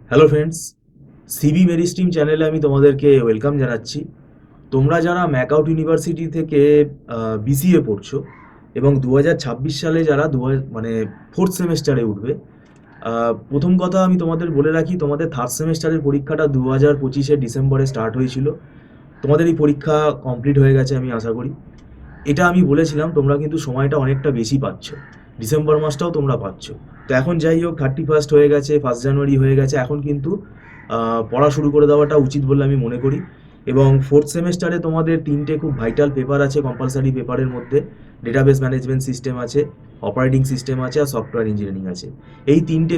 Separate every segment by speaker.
Speaker 1: Hello friends, CB মেরিস্ট্রিম চ্যানেলে আমি তোমাদেরকে ওয়েলকাম জানাচ্ছি। তোমরা যারা ম্যাকআউট ইউনিভার্সিটি থেকে বিসিএ পড়ছো এবং 2026 সালে যারা মানে ফোর্থ সেমেস্টারে উঠবে, প্রথম কথা আমি তোমাদের বলে রাখি, তোমাদের থার্ড সেমেস্টারের পরীক্ষাটা 2025 ডিসেম্বরে স্টার্ট হয়েছিল। তোমাদের এই পরীক্ষা কমপ্লিট হয়ে গেছে আমি আশা করি। এটা আমি বলেছিলাম, তোমরা কিন্তু সময়টা অনেকটা বেশি পাচ্ছ, ডিসেম্বর মাসটাও তোমরা পাচ্ছ। তো এখন যাই হোক, 31 হয়ে গেছে, 1 জানুয়ারি হয়ে গেছে, এখন কিন্তু পড়া শুরু করে দেওয়াটা উচিত বলে আমি মনে করি। এবং ফোর্থ সেমেস্টারে তোমাদের তিনটে খুব ভাইটাল পেপার আছে কম্পালসারি পেপারের মধ্যে। ডেটাবেস ম্যানেজমেন্ট সিস্টেম আছে, অপারেটিং সিস্টেম আছে, আর সফটওয়্যার ইঞ্জিনিয়ারিং আছে। এই তিনটে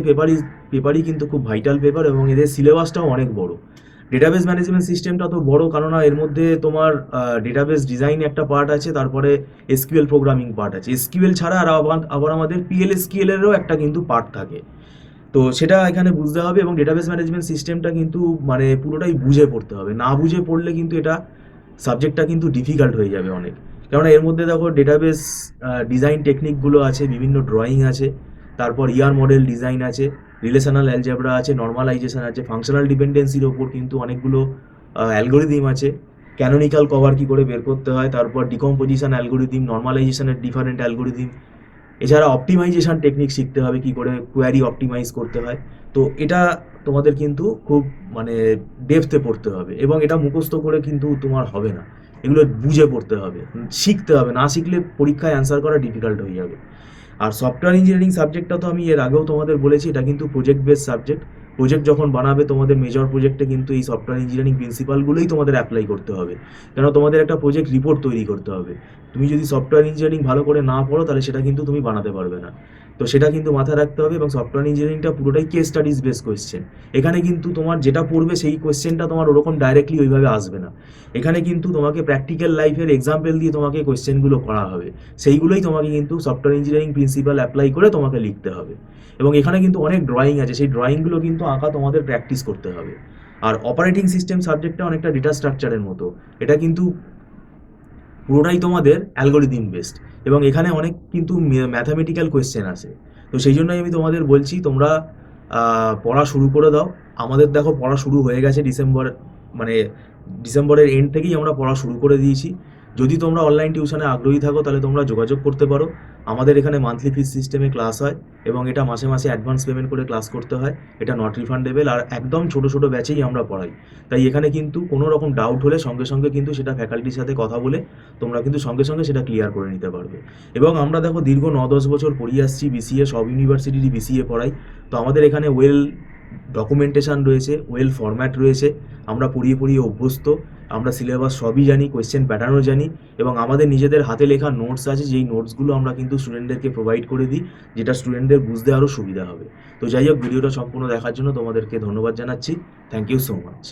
Speaker 1: পেপারই কিন্তু খুব ভাইটাল পেপার, এবং এদের সিলেবাসটাও অনেক বড়। ডেটাবেস ম্যানেজমেন্ট সিস্টেমটা তো বড়, কারণ এর মধ্যে তোমার ডেটাবেস ডিজাইন একটা পার্ট আছে, তারপরে এসকিউএল প্রোগ্রামিং পার্ট আছে। এসকিউএল ছাড়া আর আবার আমাদের পিএলএসকিউএল এরও একটা কিন্তু পার্ট থাকে। তো সেটা এখানে বুঝতে হবে, এবং ডেটাবেস ম্যানেজমেন্ট সিস্টেমটা কিন্তু মানে পুরোটাই বুঝে পড়তে হবে। না বুঝে পড়লে কিন্তু এটা সাবজেক্টটা কিন্তু ডিফিকাল্ট হয়ে যাবে অনেক। কেননা এর মধ্যে দেখো, ডেটাবেস ডিজাইন টেকনিকগুলো আছে, বিভিন্ন ড্রয়িং আছে, তারপর ইয়ার মডেল ডিজাইন আছে, রিলেশনাল অ্যালজেব্রা আছে, নর্মালাইজেশন আছে, ফাংশনাল ডিপেন্ডেন্সির ওপর কিন্তু অনেকগুলো অ্যালগোরিদিম আছে, ক্যানোনিক্যাল কভার কী করে বের করতে হয়, তারপর ডিকম্পোজিশন অ্যালগোরিদিম, নর্মালাইজেশনের ডিফারেন্ট অ্যালগোরিদিম। এছাড়া অপটিমাইজেশন টেকনিক শিখতে হবে, কি করে কোয়ারি অপটিমাইজ করতে হয়। তো এটা তোমাদের কিন্তু খুব মানে ডেপথে পড়তে হবে, এবং এটা মুখস্থ করে কিন্তু তোমার হবে না। এগুলো বুঝে পড়তে হবে, শিখতে হবে। না শিখলে পরীক্ষায় অ্যান্সার করা ডিফিকাল্ট হয়ে যাবে। আর সফটওয়্যার ইঞ্জিনিয়ারিং সাবজেক্টটা তো আমি এর আগেও তোমাদের বলেছি, এটা কিন্তু প্রজেক্ট বেস সাবজেক্ট। প্রজেক্ট যখন বানাবে তোমাদের মেজর প্রজেক্টে, কিন্তু এই সফটওয়্যার ইঞ্জিনিয়ারিং প্রিন্সিপালগুলোই তোমাদের অ্যাপ্লাই করতে হবে। কেন, তোমাদের একটা প্রজেক্ট রিপোর্ট তৈরি করতে হবে। তুমি যদি সফটওয়্যার ইঞ্জিনিয়ারিং ভালো করে না পড়ো, তাহলে সেটা কিন্তু তুমি বানাতে পারবে না। তো সেটা কিন্তু মাথায় রাখতে হবে। এবং সফটওয়্যার ইঞ্জিনিয়ারিংটা পুরোটাই কেস স্টাডিজ বেস কোয়েশ্চেন। এখানে কিন্তু তোমার যেটা পড়বে সেই কোয়েশ্চেনটা তোমার ওরকম ডাইরেক্টলি ওইভাবে আসবে না। এখানে কিন্তু তোমাকে প্র্যাকটিক্যাল লাইফের এক্সাম্পল দিয়ে তোমাকে কোয়েশ্চেনগুলো করা হবে। সেইগুলোই তোমাকে কিন্তু সফটওয়্যার ইঞ্জিনিয়ারিং প্রিন্সিপাল অ্যাপ্লাই করে তোমাকে লিখতে হবে। এবং এখানে কিন্তু অনেক ড্রয়িং আছে, সেই ড্রয়িংগুলো কিন্তু আঁকা তোমাদের প্র্যাকটিস করতে হবে। আর অপারেটিং সিস্টেম সাবজেক্টটা অনেকটা ডেটা স্ট্রাকচারের মতো। এটা কিন্তু পুরোটাই তোমাদের অ্যালগোরিদিম বেসড, এবং এখানে অনেক কিন্তু ম্যাথামেটিক্যাল কোয়েশ্চেন আছে। তো সেই জন্যই আমি তোমাদের বলছি, তোমরা পড়া শুরু করে দাও। আমাদের দেখো, পড়া শুরু হয়ে গেছে মানে ডিসেম্বরের এন্ড থেকেই আমরা পড়া শুরু করে দিয়েছি। যদি তোমরা অনলাইন টিউশনে আগ্রহী থাকো, তাহলে তোমরা যোগাযোগ করতে পারো। আমাদের এখানে মান্থলি ফিস সিস্টেমে ক্লাস হয়, এবং এটা মাসে মাসে অ্যাডভান্স পেমেন্ট করে ক্লাস করতে হয়। এটা নট রিফান্ডেবল, আর একদম ছোট ছোট ব্যাচেই আমরা পড়াই। তাই এখানে কিন্তু কোনো রকম ডাউট হলে সঙ্গে সঙ্গে কিন্তু সেটা ফ্যাকাল্টির সাথে কথা বলে তোমরা কিন্তু সঙ্গে সঙ্গে সেটা ক্লিয়ার করে নিতে পারবে। এবং আমরা দেখো, দীর্ঘ 9-10 বছর পড়িয়ে আসছি বিসিএ, সব ইউনিভার্সিটিরই বিসিএ পড়াই। তো আমাদের এখানে ওয়েল ডকুমেন্টেশন রয়েছে, ওয়েল ফরম্যাট রয়েছে। আমরা পড়িয়ে পড়িয়ে অভ্যস্ত। আমরা সিলেবাস সবই জানি, কোয়েশ্চেন প্যাটার্নও জানি, এবং আমাদের নিজেদের হাতে লেখা নোটস আছে, যেই নোটসগুলো আমরা কিন্তু স্টুডেন্টদেরকে প্রোভাইড করে দিই, যেটা স্টুডেন্টদের বুঝতে আরও সুবিধা হবে। তো যাই হোক, ভিডিওটা সম্পূর্ণ দেখার জন্য তোমাদেরকে ধন্যবাদ জানাচ্ছি। Thank you so much.